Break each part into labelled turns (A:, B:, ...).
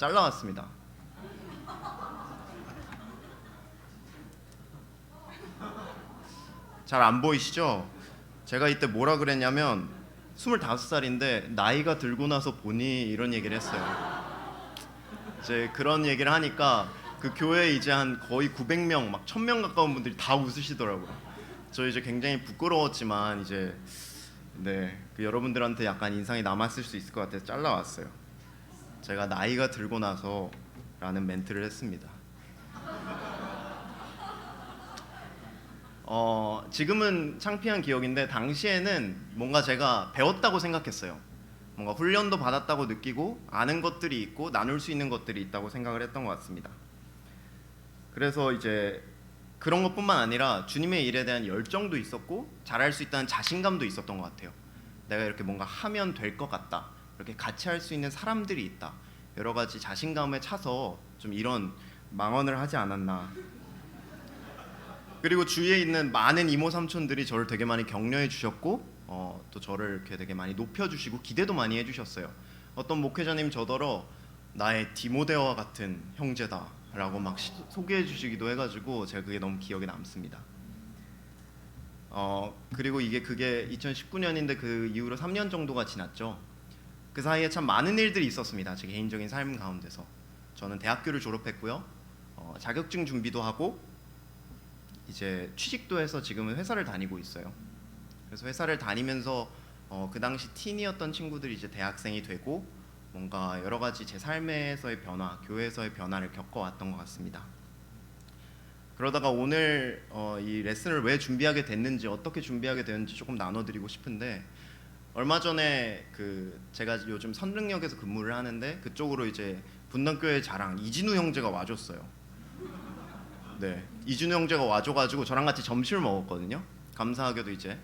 A: 잘라왔습니다. 잘 안 보이시죠? 제가 이때 뭐라 그랬냐면 25살인데 나이가 들고 나서 보니 이런 얘기를 했어요. 이제 그런 얘기를 하니까 그 교회에 이제 한 거의 900명, 막 1000명 가까운 분들이 다 웃으시더라고요. 저 이제 굉장히 부끄러웠지만 이제 그 여러분들한테 약간 인상이 남았을 수 있을 것 같아서 잘라왔어요. 제가 나이가 들고 나서라는 멘트를 했습니다. 지금은 창피한 기억인데 당시에는 뭔가 제가 배웠다고 생각했어요. 뭔가 훈련도 받았다고 느끼고 아는 것들이 있고 나눌 수 있는 것들이 있다고 생각을 했던 것 같습니다. 그래서 이제 그런 것뿐만 아니라 주님의 일에 대한 열정도 있었고 잘할 수 있다는 자신감도 있었던 것 같아요. 내가 이렇게 뭔가 하면 될 것 같다. 이렇게 같이 할 수 있는 사람들이 있다. 여러 가지 자신감에 차서 좀 이런 망언을 하지 않았나. 그리고 주위에 있는 많은 이모 삼촌들이 저를 되게 많이 격려해 주셨고 또 저를 이렇게 되게 많이 높여주시고 기대도 많이 해주셨어요. 어떤 목회자님 저더러 나의 디모데와 같은 형제다라고 막 소개해 주시기도 해가지고 제가 그게 너무 기억에 남습니다. 그리고 그게 2019년인데 그 이후로 3년 정도가 지났죠. 그 사이에 참 많은 일들이 있었습니다. 제 개인적인 삶 가운데서 저는 대학교를 졸업했고요. 자격증 준비도 하고 이제 취직도 해서 지금은 회사를 다니고 있어요. 그래서 회사를 다니면서 그 당시 팀이었던 친구들이 이제 대학생이 되고 뭔가 여러 가지 제 삶에서의 변화, 교회에서의 변화를 겪어왔던 것 같습니다. 그러다가 오늘 이 레슨을 왜 준비하게 됐는지, 어떻게 준비하게 되는지 조금 나눠드리고 싶은데, 얼마 전에 제가 요즘 선릉역에서 근무를 하는데 그쪽으로 이제 분당교회 자랑 이진우 형제가 와줬어요. 이진우 형제가 와줘가지고 저랑 같이 점심을 먹었거든요. 감사하게도 이제.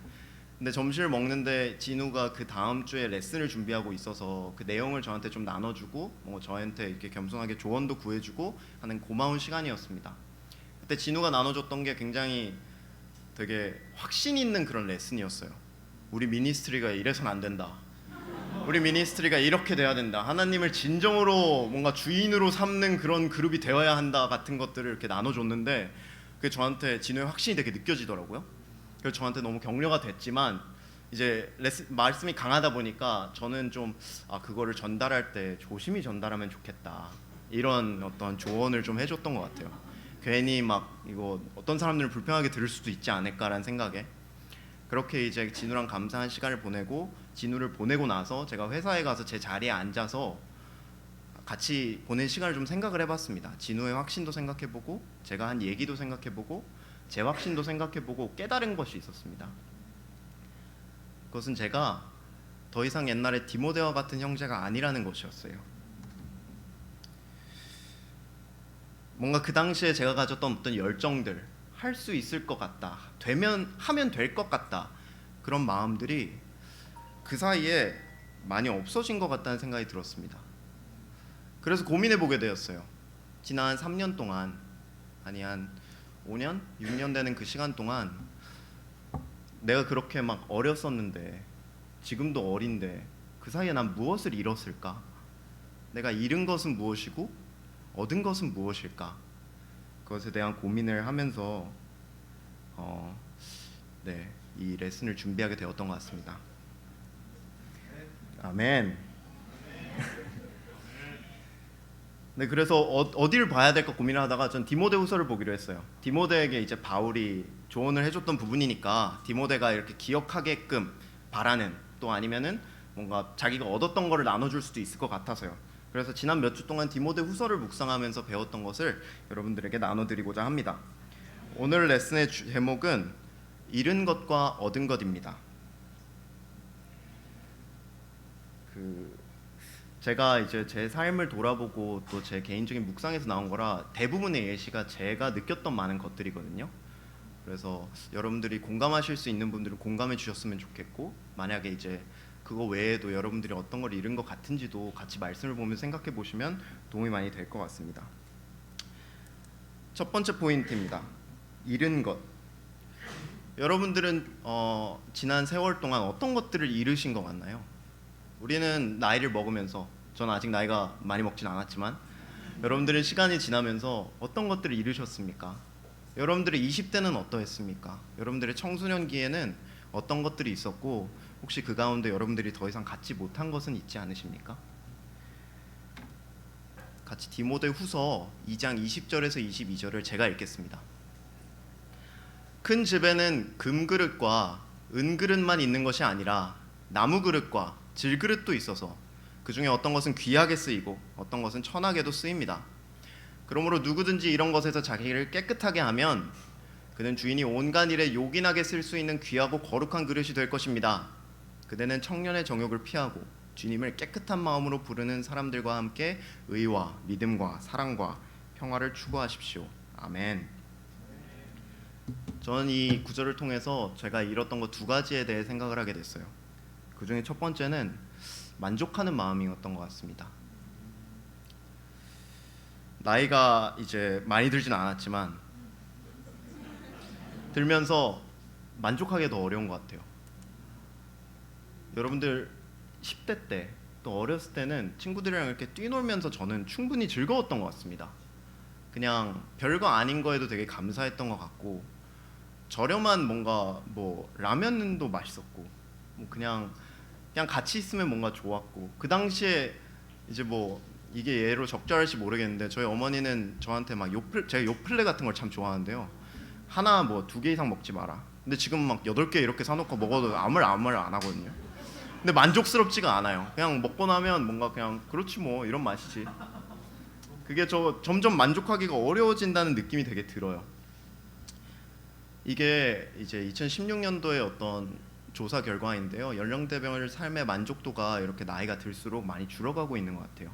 A: 근데 점심을 먹는데 진우가 그 다음 주에 레슨을 준비하고 있어서 그 내용을 저한테 좀 나눠주고 저한테 이렇게 겸손하게 조언도 구해주고 하는 고마운 시간이었습니다. 그때 진우가 나눠줬던 게 굉장히 되게 확신 있는 그런 레슨이었어요. 우리 미니스트리가 이래선 안 된다. 우리 미니스트리가 이렇게 돼야 된다. 하나님을 진정으로 뭔가 주인으로 삼는 그런 그룹이 되어야 한다 같은 것들을 이렇게 나눠줬는데 그게 저한테 진우의 확신이 되게 느껴지더라고요. 그래서 저한테 너무 격려가 됐지만 이제 말씀이 강하다 보니까 저는 좀 그거를 전달할 때 조심히 전달하면 좋겠다. 이런 어떤 조언을 좀 해줬던 것 같아요. 괜히 막 이거 어떤 사람들은 불편하게 들을 수도 있지 않을까라는 생각에 그렇게 이제 진우랑 감사한 시간을 보내고 진우를 보내고 나서 제가 회사에 가서 제 자리에 앉아서 같이 보낸 시간을 좀 생각을 해봤습니다. 진우의 확신도 생각해보고 제가 한 얘기도 생각해보고 제 확신도 생각해보고 깨달은 것이 있었습니다. 그것은 제가 더 이상 옛날에 디모데와 같은 형제가 아니라는 것이었어요. 뭔가 그 당시에 제가 가졌던 어떤 열정들, 할 수 있을 것 같다, 하면 될 것 같다, 그런 마음들이 그 사이에 많이 없어진 것 같다는 생각이 들었습니다. 그래서 고민해 보게 되었어요. 지난 3년 동안, 아니 한 5년, 6년 되는 그 시간 동안 내가 그렇게 막 어렸었는데, 지금도 어린데 그 사이에 난 무엇을 잃었을까? 내가 잃은 것은 무엇이고 얻은 것은 무엇일까? 그것에 대한 고민을 하면서 이 레슨을 준비하게 되었던 것 같습니다. 아멘. 그래서 어디를 봐야 될까 고민을 하다가 전 디모데후서를 보기로 했어요. 디모데에게 이제 바울이 조언을 해줬던 부분이니까 디모데가 이렇게 기억하게끔 바라는, 또 아니면은 뭔가 자기가 얻었던 거를 나눠줄 수도 있을 것 같아서요. 그래서 지난 몇 주 동안 디모데후서를 묵상하면서 배웠던 것을 여러분들에게 나눠드리고자 합니다. 오늘 레슨의 제목은 잃은 것과 얻은 것입니다. 제가 이제 제 삶을 돌아보고 또 제 개인적인 묵상에서 나온 거라 대부분의 예시가 제가 느꼈던 많은 것들이거든요. 그래서 여러분들이 공감하실 수 있는 분들은 공감해 주셨으면 좋겠고, 만약에 이제 그거 외에도 여러분들이 어떤 걸 잃은 것 같은지도 같이 말씀을 보면서 생각해 보시면 도움이 많이 될 것 같습니다. 첫 번째 포인트입니다. 잃은 것. 여러분들은 지난 세월 동안 어떤 것들을 잃으신 것 같나요? 우리는 나이를 먹으면서 저는 아직 나이가 많이 먹진 않았지만 여러분들은 시간이 지나면서 어떤 것들을 잃으셨습니까? 여러분들의 20대는 어떠했습니까? 여러분들의 청소년기에는 어떤 것들이 있었고 혹시 그 가운데 여러분들이 더 이상 갖지 못한 것은 있지 않으십니까? 같이 디모데후서 2장 20절에서 22절을 제가 읽겠습니다. 큰 집에는 금그릇과 은그릇만 있는 것이 아니라 나무그릇과 질그릇도 있어서 그 중에 어떤 것은 귀하게 쓰이고 어떤 것은 천하게도 쓰입니다. 그러므로 누구든지 이런 것에서 자기를 깨끗하게 하면 그는 주인이 온갖 일에 요긴하게 쓸 수 있는 귀하고 거룩한 그릇이 될 것입니다. 그대는 청년의 정욕을 피하고 주님을 깨끗한 마음으로 부르는 사람들과 함께 의와 믿음과 사랑과 평화를 추구하십시오. 아멘. 저는 이 구절을 통해서 제가 잃었던 것 두 가지에 대해 생각을 하게 됐어요. 그 중에 첫 번째는 만족하는 마음이었던 것 같습니다. 나이가 이제 많이 들진 않았지만 들면서 만족하기 더 어려운 것 같아요. 여러분들 10대 때 또 어렸을 때는 친구들이랑 이렇게 뛰놀면서 저는 충분히 즐거웠던 것 같습니다. 그냥 별거 아닌 거에도 되게 감사했던 것 같고 저렴한 뭔가 뭐 라면도 맛있었고 뭐 그냥 같이 있으면 뭔가 좋았고 그 당시에 이제 뭐 이게 예로 적절할지 모르겠는데 저희 어머니는 저한테 막 제가 요플레 같은 걸 참 좋아하는데요. 하나 뭐 2개 이상 먹지 마라. 근데 지금 막 8개 이렇게 사놓고 먹어도 아무 말 안 하거든요. 근데 만족스럽지가 않아요. 그냥 먹고 나면 뭔가 그냥 그렇지 뭐 이런 맛이지. 그게 점점 만족하기가 어려워진다는 느낌이 되게 들어요. 이게 이제 2016년도에 어떤 조사 결과인데요. 연령대별 삶의 만족도가 이렇게 나이가 들수록 많이 줄어가고 있는 것 같아요.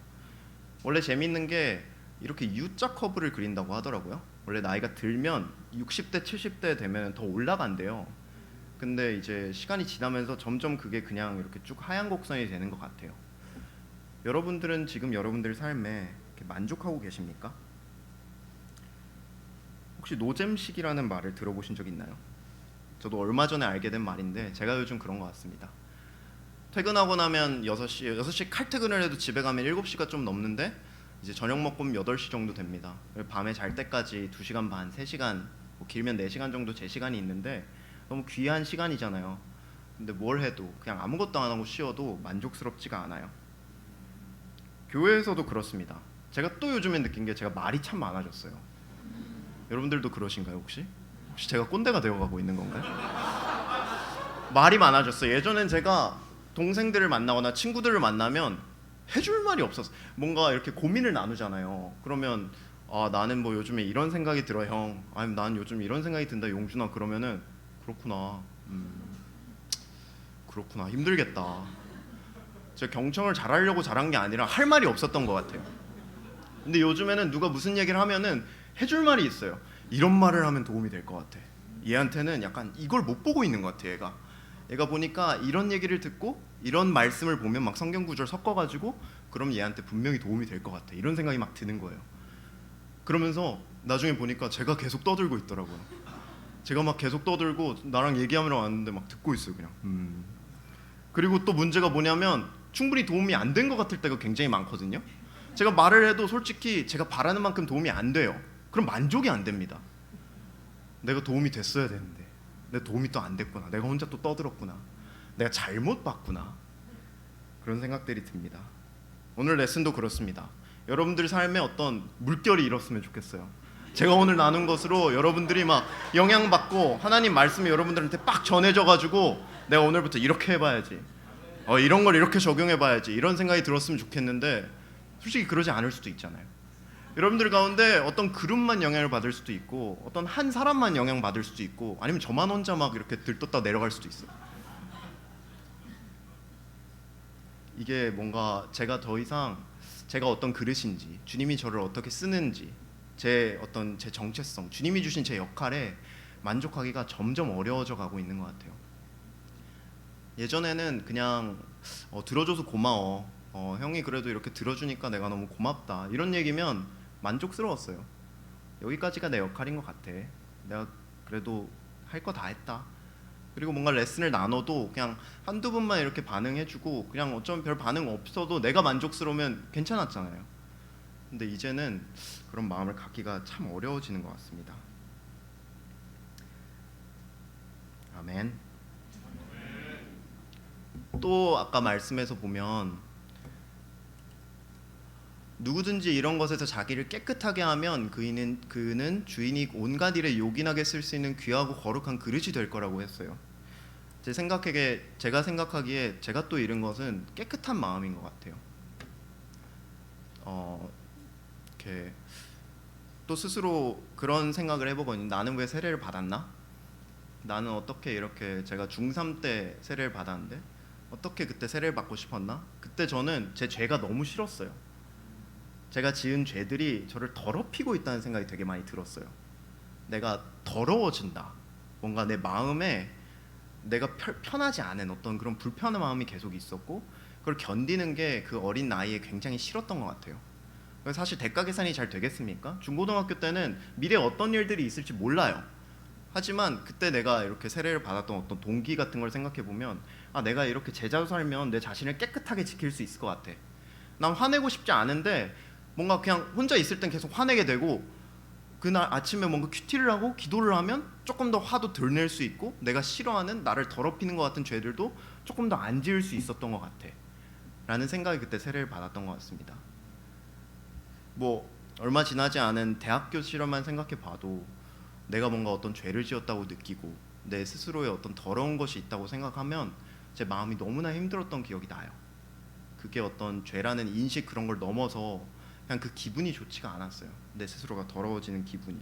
A: 원래 재밌는 게 이렇게 U자 커브를 그린다고 하더라고요. 원래 나이가 들면 60대, 70대 되면 더 올라간대요. 근데 이제 시간이 지나면서 점점 그게 그냥 이렇게 쭉 하얀 곡선이 되는 것 같아요. 여러분들은 지금 여러분들 삶에 이렇게 만족하고 계십니까? 혹시 노잼식이라는 말을 들어보신 적 있나요? 저도 얼마 전에 알게 된 말인데 제가 요즘 그런 것 같습니다. 퇴근하고 나면 6시 칼퇴근을 해도 집에 가면 7시가 좀 넘는데 이제 저녁 먹고 8시 정도 됩니다. 밤에 잘 때까지 2시간 반, 3시간, 뭐 길면 4시간 정도 제 시간이 있는데 너무 귀한 시간이잖아요. 근데 뭘 해도 그냥 아무것도 안 하고 쉬어도 만족스럽지가 않아요. 교회에서도 그렇습니다. 제가 또 요즘에 느낀 게 제가 말이 참 많아졌어요. 여러분들도 그러신가요 혹시? 혹시 제가 꼰대가 되어가고 있는 건가요? 말이 많아졌어요. 예전엔 제가 동생들을 만나거나 친구들을 만나면 해줄 말이 없었어. 뭔가 이렇게 고민을 나누잖아요. 그러면 나는 뭐 요즘에 이런 생각이 들어 형. 아니 난 요즘 이런 생각이 든다 용준아. 그러면은 그렇구나. 그렇구나. 힘들겠다. 제가 경청을 잘하려고 잘한 게 아니라 할 말이 없었던 것 같아요. 근데 요즘에는 누가 무슨 얘기를 하면은 해줄 말이 있어요. 이런 말을 하면 도움이 될 것 같아. 얘한테는 약간 이걸 못 보고 있는 것 같아. 얘가 보니까 이런 얘기를 듣고 이런 말씀을 보면 막 성경 구절 섞어가지고 그럼 얘한테 분명히 도움이 될 것 같아. 이런 생각이 막 드는 거예요. 그러면서 나중에 보니까 제가 계속 떠들고 있더라고요. 제가 막 계속 떠들고 나랑 얘기하러 왔는데 막 듣고 있어요 그냥. 그리고 또 문제가 뭐냐면 충분히 도움이 안 된 것 같을 때가 굉장히 많거든요. 제가 말을 해도 솔직히 제가 바라는 만큼 도움이 안 돼요. 그럼 만족이 안 됩니다. 내가 도움이 됐어야 되는데 내 도움이 또 안 됐구나. 내가 혼자 또 떠들었구나. 내가 잘못 봤구나. 그런 생각들이 듭니다. 오늘 레슨도 그렇습니다. 여러분들 삶에 어떤 물결이 일었으면 좋겠어요. 제가 오늘 나눈 것으로 여러분들이 막 영향받고 하나님 말씀이 여러분들한테 빡 전해져가지고 내가 오늘부터 이렇게 해봐야지, 이런 걸 이렇게 적용해봐야지 이런 생각이 들었으면 좋겠는데 솔직히 그러지 않을 수도 있잖아요. 여러분들 가운데 어떤 그룹만 영향을 받을 수도 있고 어떤 한 사람만 영향받을 수도 있고 아니면 저만 혼자 막 이렇게 들떴다 내려갈 수도 있어요. 이게 뭔가 제가 더 이상 제가 어떤 그릇인지 주님이 저를 어떻게 쓰는지 제 정체성, 주님이 주신 제 역할에 만족하기가 점점 어려워져 가고 있는 것 같아요. 예전에는 그냥 들어줘서 고마워, 형이 그래도 이렇게 들어주니까 내가 너무 고맙다 이런 얘기면 만족스러웠어요. 여기까지가 내 역할인 것 같아. 내가 그래도 할 거 다 했다. 그리고 뭔가 레슨을 나눠도 그냥 한두 분만 이렇게 반응해주고 그냥 어쩌면 별 반응 없어도 내가 만족스러우면 괜찮았잖아요. 근데 이제는 그런 마음을 갖기가 참 어려워지는 것 같습니다. 아멘. 또 아까 말씀에서 보면 누구든지 이런 것에서 자기를 깨끗하게 하면 그는 주인이 온갖 일에 요긴하게 쓸 수 있는 귀하고 거룩한 그릇이 될 거라고 했어요. 제가 생각하기에 제가 또 잃은 것은 깨끗한 마음인 것 같아요. 이렇게 또 스스로 그런 생각을 해보거든요. 나는 왜 세례를 받았나? 나는 어떻게 이렇게 제가 중3 때 세례를 받았는데 어떻게 그때 세례를 받고 싶었나? 그때 저는 제 죄가 너무 싫었어요. 제가 지은 죄들이 저를 더럽히고 있다는 생각이 되게 많이 들었어요. 내가 더러워진다. 뭔가 내 마음에 내가 편하지 않은 어떤 그런 불편한 마음이 계속 있었고 그걸 견디는 게 그 어린 나이에 굉장히 싫었던 것 같아요. 사실 대가 계산이 잘 되겠습니까? 중고등학교 때는 미래에 어떤 일들이 있을지 몰라요. 하지만 그때 내가 이렇게 세례를 받았던 어떤 동기 같은 걸 생각해 보면 내가 이렇게 제자로 살면 내 자신을 깨끗하게 지킬 수 있을 것 같아. 난 화내고 싶지 않은데 뭔가 그냥 혼자 있을 땐 계속 화내게 되고 그날 아침에 뭔가 큐티를 하고 기도를 하면 조금 더 화도 덜 낼 수 있고 내가 싫어하는 나를 더럽히는 것 같은 죄들도 조금 더 안 지을 수 있었던 것 같아 라는 생각이 그때 세례를 받았던 것 같습니다. 뭐 얼마 지나지 않은 대학교 시절만 생각해 봐도 내가 뭔가 어떤 죄를 지었다고 느끼고 내 스스로의 어떤 더러운 것이 있다고 생각하면 제 마음이 너무나 힘들었던 기억이 나요. 그게 어떤 죄라는 인식 그런 걸 넘어서 그냥 그 기분이 좋지가 않았어요. 내 스스로가 더러워지는 기분이.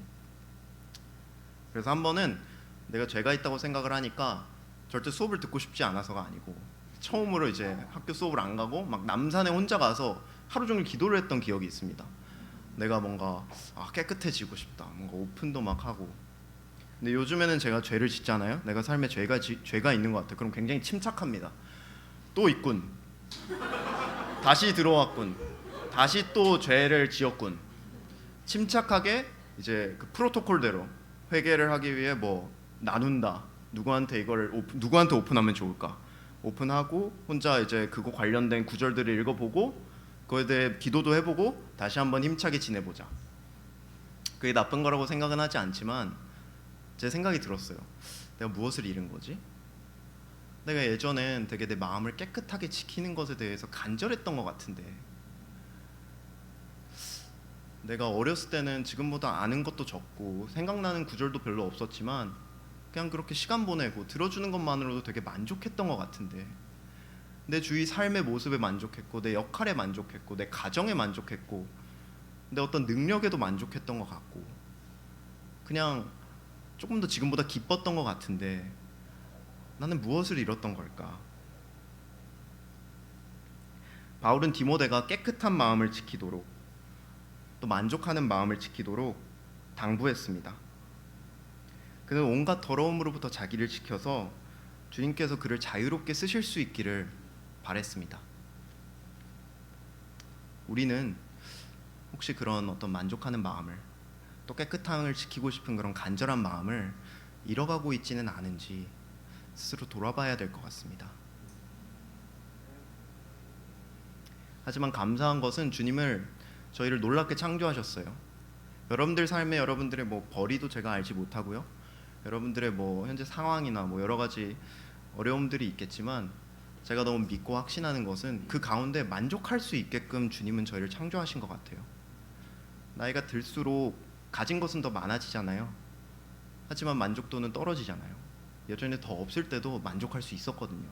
A: 그래서 한 번은 내가 죄가 있다고 생각을 하니까 절대 수업을 듣고 싶지 않아서가 아니고 처음으로 이제 학교 수업을 안 가고 막 남산에 혼자 가서 하루 종일 기도를 했던 기억이 있습니다. 내가 뭔가 깨끗해지고 싶다. 뭔가 오픈도 막 하고. 근데 요즘에는 제가 죄를 짓잖아요. 내가 삶에 죄가 있는 것 같아요. 그럼 굉장히 침착합니다. 또 있군. 다시 들어왔군. 다시 또 죄를 지었군. 침착하게 이제 그 프로토콜대로 회개를 하기 위해 뭐 나눈다. 누구한테 오픈하면 좋을까? 오픈하고 혼자 이제 그거 관련된 구절들을 읽어보고 그거에 대해 기도도 해보고 다시 한번 힘차게 지내보자. 그게 나쁜 거라고 생각은 하지 않지만 제 생각이 들었어요. 내가 무엇을 잃은 거지? 내가 예전엔 되게 내 마음을 깨끗하게 지키는 것에 대해서 간절했던 것 같은데 내가 어렸을 때는 지금보다 아는 것도 적고 생각나는 구절도 별로 없었지만 그냥 그렇게 시간 보내고 들어주는 것만으로도 되게 만족했던 것 같은데 내 주위 삶의 모습에 만족했고 내 역할에 만족했고 내 가정에 만족했고 내 어떤 능력에도 만족했던 것 같고 그냥 조금 더 지금보다 기뻤던 것 같은데 나는 무엇을 잃었던 걸까? 바울은 디모데가 깨끗한 마음을 지키도록 또 만족하는 마음을 지키도록 당부했습니다. 그는 온갖 더러움으로부터 자기를 지켜서 주님께서 그를 자유롭게 쓰실 수 있기를 바랬습니다. 우리는 혹시 그런 어떤 만족하는 마음을 또 깨끗함을 지키고 싶은 그런 간절한 마음을 잃어가고 있지는 않은지 스스로 돌아봐야 될 것 같습니다. 하지만 감사한 것은 주님을 저희를 놀랍게 창조하셨어요. 여러분들 삶에 여러분들의 뭐 벌이도 제가 알지 못하고요. 여러분들의 뭐 현재 상황이나 뭐 여러 가지 어려움들이 있겠지만 제가 너무 믿고 확신하는 것은 그 가운데 만족할 수 있게끔 주님은 저희를 창조하신 것 같아요. 나이가 들수록 가진 것은 더 많아지잖아요. 하지만 만족도는 떨어지잖아요. 예전에 더 없을 때도 만족할 수 있었거든요.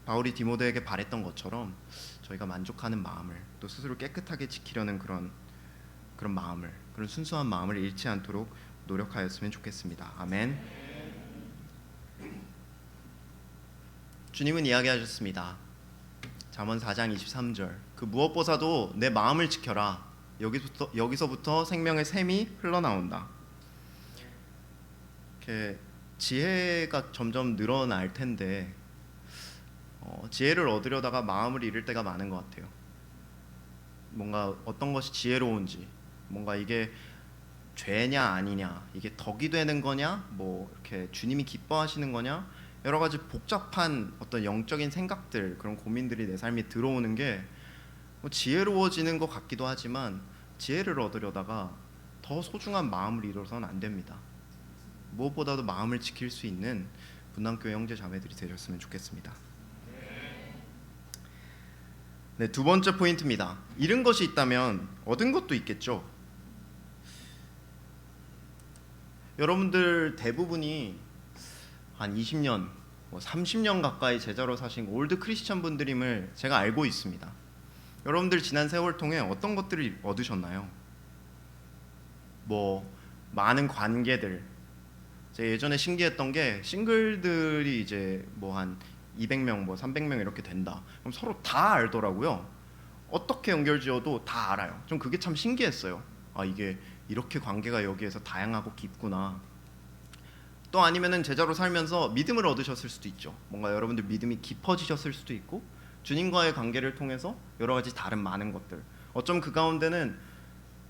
A: 바울이 디모데에게 바랬던 것처럼 저희가 만족하는 마음을 또 스스로 깨끗하게 지키려는 그런 마음을, 그런 순수한 마음을 잃지 않도록 노력하였으면 좋겠습니다. 아멘. 주님은 이야기하셨습니다. 잠언 4장 23절. 그 무엇보다도 내 마음을 지켜라. 여기서부터 생명의 샘이 흘러나온다. 이렇게 지혜가 점점 늘어날 텐데 지혜를 얻으려다가 마음을 잃을 때가 많은 것 같아요. 뭔가 어떤 것이 지혜로운지, 뭔가 이게 죄냐 아니냐, 이게 덕이 되는 거냐, 뭐 이렇게 주님이 기뻐하시는 거냐, 여러 가지 복잡한 어떤 영적인 생각들, 그런 고민들이 내 삶에 들어오는 게 뭐 지혜로워지는 것 같기도 하지만 지혜를 얻으려다가 더 소중한 마음을 잃어서는 안 됩니다. 무엇보다도 마음을 지킬 수 있는 분당교회 형제 자매들이 되셨으면 좋겠습니다. 네, 두 번째 포인트입니다. 잃은 것이 있다면 얻은 것도 있겠죠. 여러분들 대부분이 한 20년, 30년 가까이 제자로 사신 올드 크리스천 분들임을 제가 알고 있습니다. 여러분들 지난 세월 통해 어떤 것들을 얻으셨나요? 뭐 많은 관계들. 제가 예전에 신기했던 게 싱글들이 이제 뭐 한 200명, 300명 이렇게 된다. 그럼 서로 다 알더라고요. 어떻게 연결지어도 다 알아요. 좀 그게 참 신기했어요. 아, 이게 이렇게 관계가 여기에서 다양하고 깊구나. 또 아니면은 제자로 살면서 믿음을 얻으셨을 수도 있죠. 뭔가 여러분들 믿음이 깊어지셨을 수도 있고, 주님과의 관계를 통해서 여러 가지 다른 많은 것들, 어쩜 그 가운데는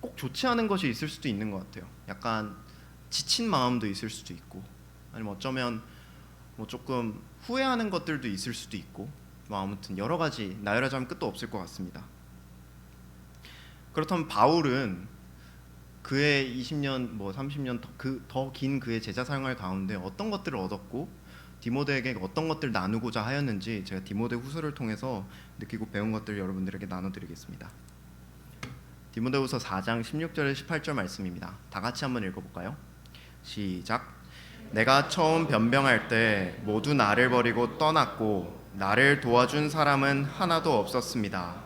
A: 꼭 좋지 않은 것이 있을 수도 있는 것 같아요. 약간 지친 마음도 있을 수도 있고, 아니면 어쩌면 뭐 조금 후회하는 것들도 있을 수도 있고, 뭐 아무튼 여러 가지 나열하자면 끝도 없을 것 같습니다. 그렇다면 바울은 그의 20년, 30년 더 긴 그의 제자 생활 가운데 어떤 것들을 얻었고 디모데에게 어떤 것들을 나누고자 하였는지 제가 디모데 후서를 통해서 느끼고 배운 것들을 여러분들에게 나눠드리겠습니다. 디모데후서 4장 16절에 18절 말씀입니다. 다 같이 한번 읽어볼까요? 시작. 내가 처음 변병할 때 모두 나를 버리고 떠났고 나를 도와준 사람은 하나도 없었습니다.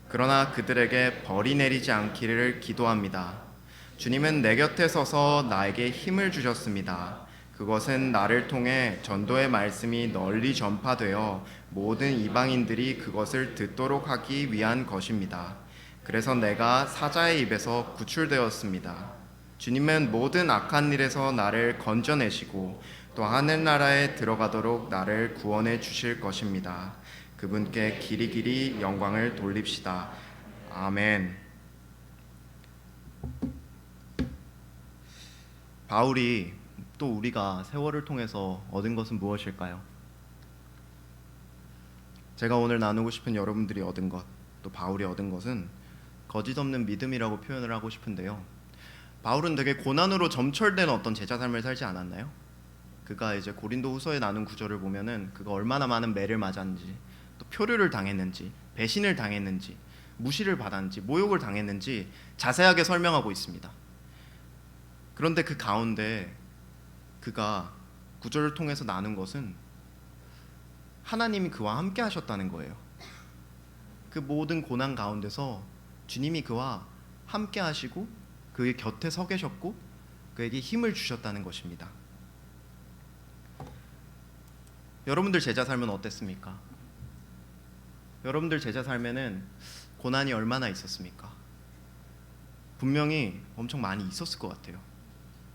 A: 그러나 그들에게 벌이 내리지 않기를 기도합니다. 주님은 내 곁에 서서 나에게 힘을 주셨습니다. 그것은 나를 통해 전도의 말씀이 널리 전파되어 모든 이방인들이 그것을 듣도록 하기 위한 것입니다. 그래서 내가 사자의 입에서 구출되었습니다. 주님은 모든 악한 일에서 나를 건져내시고 또 하늘나라에 들어가도록 나를 구원해 주실 것입니다. 그분께 길이길이 영광을 돌립시다. 아멘. 바울이 또 우리가 세월을 통해서 얻은 것은 무엇일까요? 제가 오늘 나누고 싶은 여러분들이 얻은 것, 또 바울이 얻은 것은 거짓 없는 믿음이라고 표현을 하고 싶은데요. 바울은 되게 고난으로 점철된 어떤 제자 삶을 살지 않았나요? 그가 이제 고린도 후서에 나눈 구절을 보면은 그가 얼마나 많은 매를 맞았는지, 또 표류를 당했는지, 배신을 당했는지, 무시를 받았는지, 모욕을 당했는지 자세하게 설명하고 있습니다. 그런데 그 가운데 그가 구절을 통해서 나눈 것은 하나님이 그와 함께 하셨다는 거예요. 그 모든 고난 가운데서 주님이 그와 함께 하시고 그의 곁에 서 계셨고 그에게 힘을 주셨다는 것입니다. 여러분들 제자 삶은 어땠습니까? 여러분들 제자 삶에는 고난이 얼마나 있었습니까? 분명히 엄청 많이 있었을 것 같아요.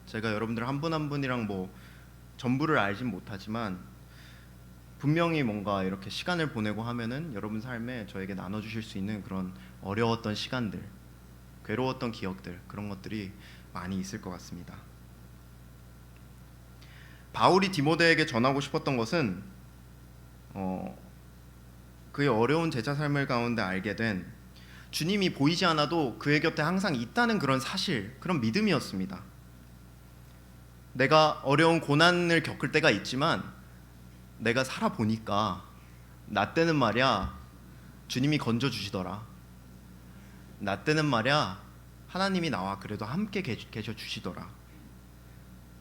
A: 제가 여러분들 한 분 한 분이랑 전부를 알진 못하지만 분명히 뭔가 이렇게 시간을 보내고 하면은 여러분 삶에 저에게 나눠주실 수 있는 그런 어려웠던 시간들, 괴로웠던 기억들, 그런 것들이 많이 있을 것 같습니다. 바울이 디모데에게 전하고 싶었던 것은 그의 어려운 제자 삶을 가운데 알게 된 주님이 보이지 않아도 그의 곁에 항상 있다는 그런 사실, 그런 믿음이었습니다. 내가 어려운 고난을 겪을 때가 있지만 내가 살아보니까 나 때는 말이야 주님이 건져주시더라. 나 때는 말이야 하나님이 나와 그래도 함께 계셔 주시더라.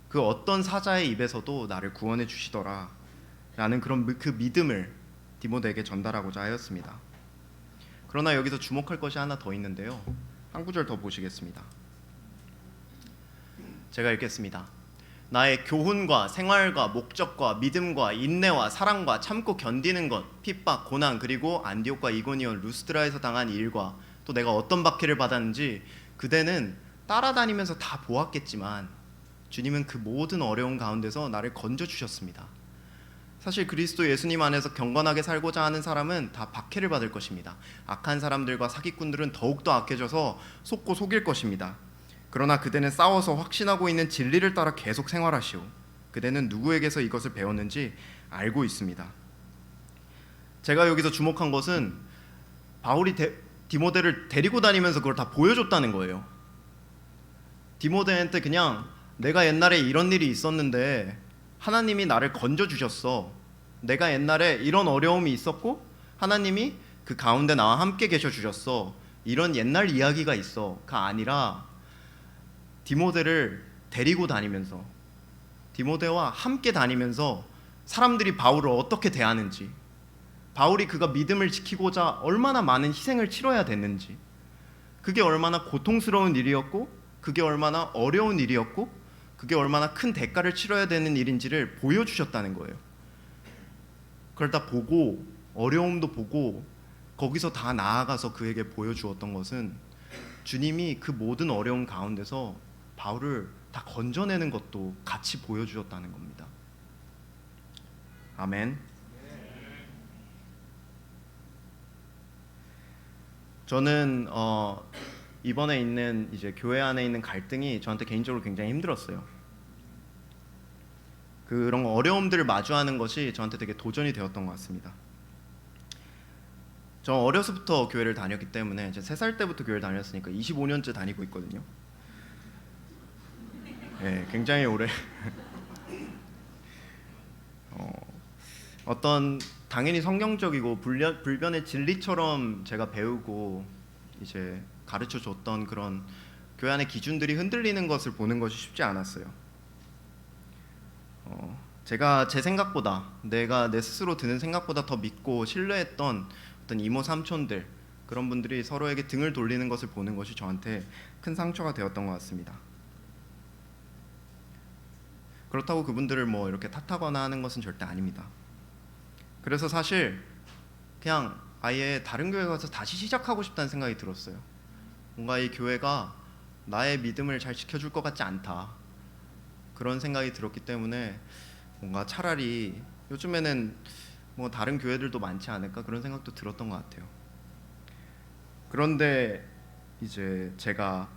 A: 그 어떤 사자의 입에서도 나를 구원해 주시더라 라는 그 믿음을 디모데에게 전달하고자 하였습니다. 그러나 여기서 주목할 것이 하나 더 있는데요. 한 구절 더 보시겠습니다. 제가 읽겠습니다. 나의 교훈과 생활과 목적과 믿음과 인내와 사랑과 참고 견디는 것, 핍박, 고난, 그리고 안디옥과 이고니온, 루스드라에서 당한 일과 또 내가 어떤 박해를 받았는지 그대는 따라다니면서 다 보았겠지만 주님은 그 모든 어려운 가운데서 나를 건져주셨습니다. 사실 그리스도 예수님 안에서 경건하게 살고자 하는 사람은 다 박해를 받을 것입니다. 악한 사람들과 사기꾼들은 더욱더 악해져서 속고 속일 것입니다. 그러나 그대는 싸워서 확신하고 있는 진리를 따라 계속 생활하시오. 그대는 누구에게서 이것을 배웠는지 알고 있습니다. 제가 여기서 주목한 것은 바울이 디모데를 데리고 다니면서 그걸 다 보여줬다는 거예요. 디모데한테 그냥 내가 옛날에 이런 일이 있었는데 하나님이 나를 건져주셨어. 내가 옛날에 이런 어려움이 있었고 하나님이 그 가운데 나와 함께 계셔 주셨어. 이런 옛날 이야기가 있어가 아니라 디모데를 데리고 다니면서 디모데와 함께 다니면서 사람들이 바울을 어떻게 대하는지, 바울이 그가 믿음을 지키고자 얼마나 많은 희생을 치러야 됐는지, 그게 얼마나 고통스러운 일이었고 그게 얼마나 어려운 일이었고 그게 얼마나 큰 대가를 치러야 되는 일인지를 보여주셨다는 거예요. 그걸 다 보고 어려움도 보고 거기서 다 나아가서 그에게 보여주었던 것은 주님이 그 모든 어려움 가운데서 바울을 다 건져내는 것도 같이 보여주셨다는 겁니다. 아멘. 저는 이번에 있는 이제 교회 안에 있는 갈등이 저한테 개인적으로 굉장히 힘들었어요. 그런 어려움들을 마주하는 것이 저한테 되게 도전이 되었던 것 같습니다. 저 어려서부터 교회를 다녔기 때문에 이제 3살 때부터 교회를 다녔으니까 25년째 다니고 있거든요. 네, 굉장히 오래. 어떤 당연히 성경적이고 불변의 진리처럼 제가 배우고 이제 가르쳐 줬던 그런 교회 안의 기준들이 흔들리는 것을 보는 것이 쉽지 않았어요. 제가 제 생각보다 내가 내 스스로 드는 생각보다 더 믿고 신뢰했던 어떤 이모 삼촌들, 그런 분들이 서로에게 등을 돌리는 것을 보는 것이 저한테 큰 상처가 되었던 것 같습니다. 그렇다고 그분들을 뭐 이렇게 탓하거나 하는 것은 절대 아닙니다. 그래서 사실 그냥 아예 다른 교회 가서 다시 시작하고 싶다는 생각이 들었어요. 뭔가 이 교회가 나의 믿음을 잘 지켜줄 것 같지 않다, 그런 생각이 들었기 때문에 뭔가 차라리 요즘에는 뭐 다른 교회들도 많지 않을까, 그런 생각도 들었던 것 같아요. 그런데 이제 제가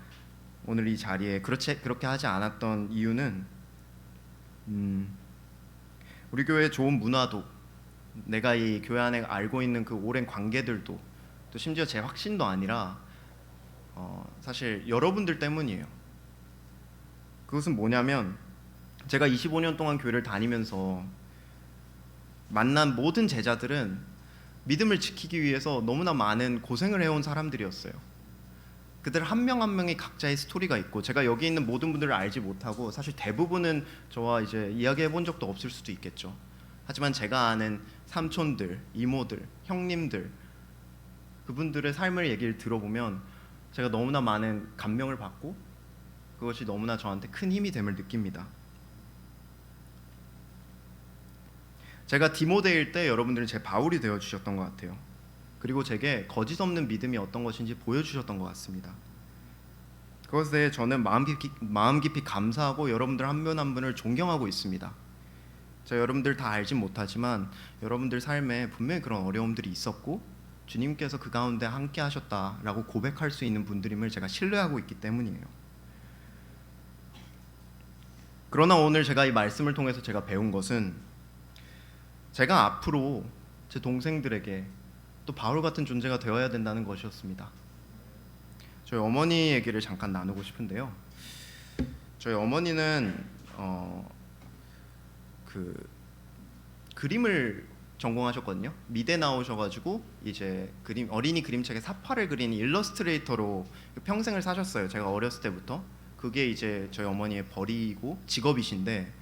A: 오늘 이 자리에 그렇게 하지 않았던 이유는 우리 교회의 좋은 문화도, 내가 이 교회 안에 알고 있는 그 오랜 관계들도, 또 심지어 제 확신도 아니라 사실 여러분들 때문이에요. 그것은 뭐냐면 제가 25년 동안 교회를 다니면서 만난 모든 제자들은 믿음을 지키기 위해서 너무나 많은 고생을 해온 사람들이었어요. 그들 한 명 한 명이 각자의 스토리가 있고, 제가 여기 있는 모든 분들을 알지 못하고 사실 대부분은 저와 이제 이야기해 본 적도 없을 수도 있겠죠. 하지만 제가 아는 삼촌들, 이모들, 형님들, 그분들의 삶을 얘기를 들어보면 제가 너무나 많은 감명을 받고 그것이 너무나 저한테 큰 힘이 됨을 느낍니다. 제가 디모데일 때 여러분들은 제 바울이 되어주셨던 것 같아요. 그리고 제게 거짓 없는 믿음이 어떤 것인지 보여주셨던 것 같습니다. 그것에 저는 마음 깊이 감사하고 여러분들 한 분 한 분을 존경하고 있습니다. 제가 여러분들 다 알진 못하지만 여러분들 삶에 분명히 그런 어려움들이 있었고 주님께서 그 가운데 함께 하셨다라고 고백할 수 있는 분들임을 제가 신뢰하고 있기 때문이에요. 그러나 오늘 제가 이 말씀을 통해서 제가 배운 것은 제가 앞으로 제 동생들에게 또 바울 같은 존재가 되어야 된다는 것이었습니다. 저희 어머니 얘기를 잠깐 나누고 싶은데요. 저희 어머니는 그림을 전공하셨거든요. 미대 나오셔가지고 이제 어린이 그림책에 사파를 그리는 일러스트레이터로 평생을 사셨어요. 제가 어렸을 때부터. 그게 이제 저희 어머니의 벌이고 직업이신데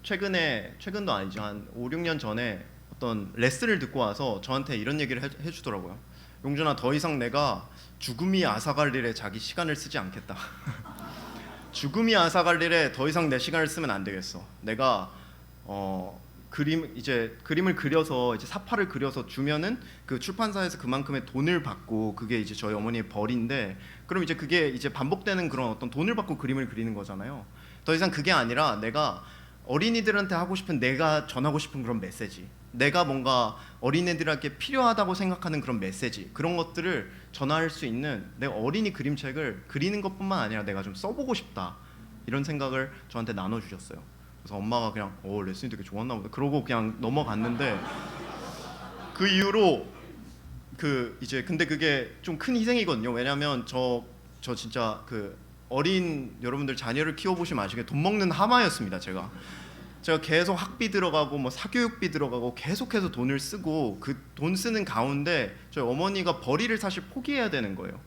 A: 최근도 아니죠. 한 5, 6년 전에 어떤 레슨을 듣고 와서 저한테 이런 얘기를 해주더라고요. 용준아, 더 이상 내가 죽음이 앗아갈 일에 자기 시간을 쓰지 않겠다. 죽음이 앗아갈 일에 더 이상 내 시간을 쓰면 안 되겠어. 내가 그림을 그려서 이제 사파를 그려서 주면은 그 출판사에서 그만큼의 돈을 받고, 그게 이제 저희 어머니의 벌인데, 그럼 이제 그게 이제 반복되는 그런 어떤 돈을 받고 그림을 그리는 거잖아요. 더 이상 그게 아니라 내가 어린이들한테 하고 싶은, 내가 전하고 싶은 그런 메시지, 내가 뭔가 어린애들에게 필요하다고 생각하는 그런 메시지, 그런 것들을 전할 수 있는 내가 어린이 그림책을 그리는 것뿐만 아니라 내가 좀 써보고 싶다, 이런 생각을 저한테 나눠주셨어요. 그래서 엄마가 그냥 레슨이 되게 좋았나 보다 그러고 그냥 넘어갔는데, 그 이후로 이제 근데 그게 좀 큰 희생이거든요. 왜냐면 저 진짜 어린 여러분들 자녀를 키워보시면 아시게 돈 먹는 하마였습니다. 제가 계속 학비 들어가고 뭐 사교육비 들어가고 계속해서 돈을 쓰고, 그 돈 쓰는 가운데 저희 어머니가 벌이를 사실 포기해야 되는 거예요.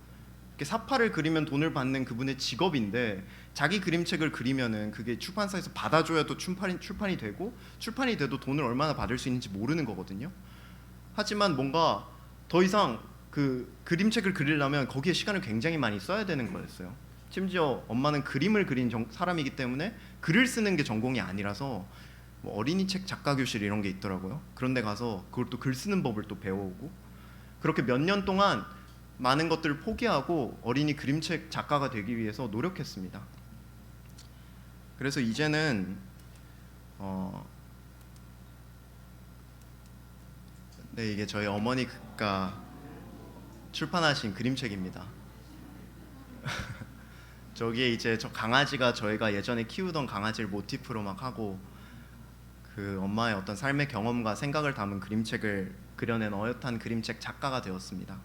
A: 이렇게 사파를 그리면 돈을 받는 그분의 직업인데, 자기 그림책을 그리면은 그게 출판사에서 받아줘야 또 출판이 되고, 출판이 돼도 돈을 얼마나 받을 수 있는지 모르는 거거든요. 하지만 뭔가 더 이상 그 그림책을 그리려면 거기에 시간을 굉장히 많이 써야 되는 거였어요. 심지어 엄마는 그림을 그린 사람이기 때문에 글을 쓰는 게 전공이 아니라서 뭐 어린이 책 작가 교실 이런 게 있더라고요. 그런 데 가서 그걸 또 글 쓰는 법을 또 배워오고, 그렇게 몇 년 동안 많은 것들을 포기하고 어린이 그림책 작가가 되기 위해서 노력했습니다. 그래서 이제는 네, 이게 저희 어머니가 출판하신 그림책입니다. 저기에 이제 저 강아지가 저희가 예전에 키우던 강아지를 모티프로 막 하고, 그 엄마의 어떤 삶의 경험과 생각을 담은 그림책을 그려낸 어엿한 그림책 작가가 되었습니다.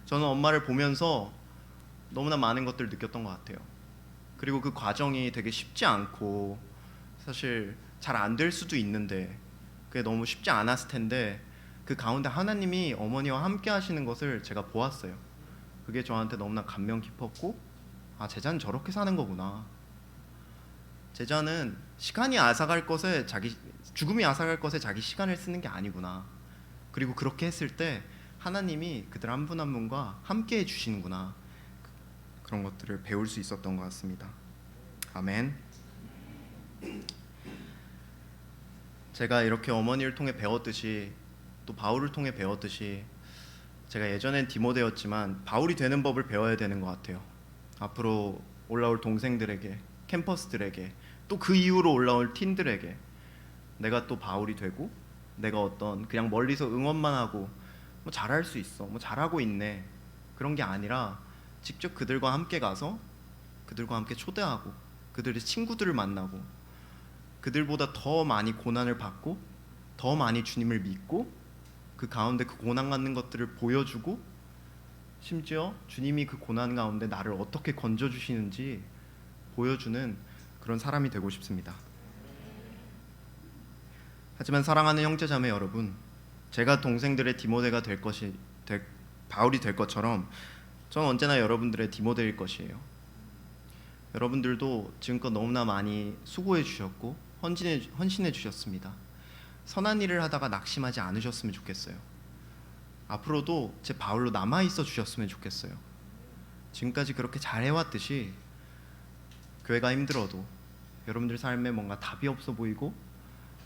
A: 저는 엄마를 보면서 너무나 많은 것들을 느꼈던 것 같아요. 그리고 그 과정이 되게 쉽지 않고, 사실 잘 안 될 수도 있는데 그게 너무 쉽지 않았을 텐데, 그 가운데 하나님이 어머니와 함께 하시는 것을 제가 보았어요. 그게 저한테 너무나 감명 깊었고, 제자는 저렇게 사는 거구나. 제자는 시간이 앗아갈 것에 죽음이 앗아갈 것에 자기 시간을 쓰는 게 아니구나. 그리고 그렇게 했을 때 하나님이 그들 한 분 한 분과 함께 해주시는구나. 그런 것들을 배울 수 있었던 것 같습니다. 아멘. 제가 이렇게 어머니를 통해 배웠듯이, 또 바울을 통해 배웠듯이, 제가 예전엔 디모데였지만 바울이 되는 법을 배워야 되는 것 같아요. 앞으로 올라올 동생들에게, 캠퍼스들에게, 또 그 이후로 올라올 팀들에게 내가 또 바울이 되고, 내가 어떤 그냥 멀리서 응원만 하고 뭐 잘할 수 있어, 뭐 잘하고 있네, 그런 게 아니라 직접 그들과 함께 가서 그들과 함께 초대하고 그들의 친구들을 만나고, 그들보다 더 많이 고난을 받고 더 많이 주님을 믿고, 그 가운데 그 고난 갖는 것들을 보여주고, 심지어 주님이 그 고난 가운데 나를 어떻게 건져주시는지 보여주는 그런 사람이 되고 싶습니다. 하지만 사랑하는 형제자매 여러분, 제가 동생들의 디모데가 바울이 될 것처럼 저는 언제나 여러분들의 디모데일 것이에요. 여러분들도 지금껏 너무나 많이 수고해 주셨고 헌신해 주셨습니다. 선한 일을 하다가 낙심하지 않으셨으면 좋겠어요. 앞으로도 제 바울로 남아있어 주셨으면 좋겠어요. 지금까지 그렇게 잘해왔듯이 교회가 힘들어도, 여러분들 삶에 뭔가 답이 없어 보이고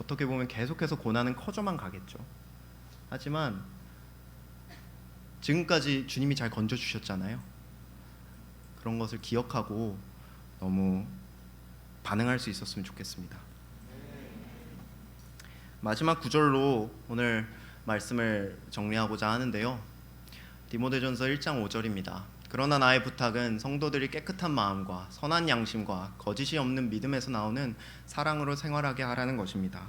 A: 어떻게 보면 계속해서 고난은 커져만 가겠죠. 하지만 지금까지 주님이 잘 건져주셨잖아요. 그런 것을 기억하고 너무 반응할 수 있었으면 좋겠습니다. 마지막 구절로 오늘 말씀을 정리하고자 하는데요, 디모데전서 1장 5절입니다. 그러나 나의 부탁은 성도들이 깨끗한 마음과 선한 양심과 거짓이 없는 믿음에서 나오는 사랑으로 생활하게 하라는 것입니다.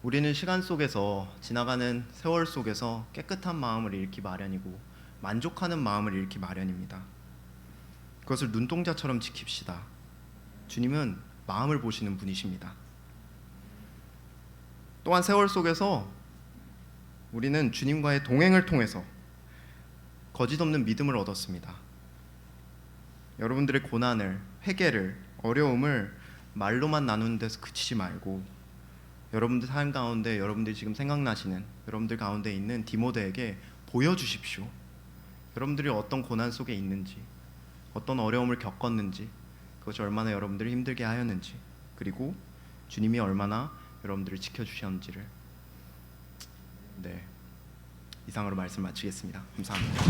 A: 우리는 시간 속에서, 지나가는 세월 속에서 깨끗한 마음을 잃기 마련이고 만족하는 마음을 잃기 마련입니다. 그것을 눈동자처럼 지킵시다. 주님은 마음을 보시는 분이십니다. 또한 세월 속에서 우리는 주님과의 동행을 통해서 거짓 없는 믿음을 얻었습니다. 여러분들의 고난을, 회개를, 어려움을 말로만 나누는 데서 그치지 말고, 여러분들 삶 가운데 여러분들이 지금 생각나시는, 여러분들 가운데 있는 디모데에게 보여주십시오. 여러분들이 어떤 고난 속에 있는지, 어떤 어려움을 겪었는지, 그것이 얼마나 여러분들을 힘들게 하였는지, 그리고 주님이 얼마나 여러분들을 지켜주셨는지를. 네, 이상으로 말씀 마치겠습니다. 감사합니다.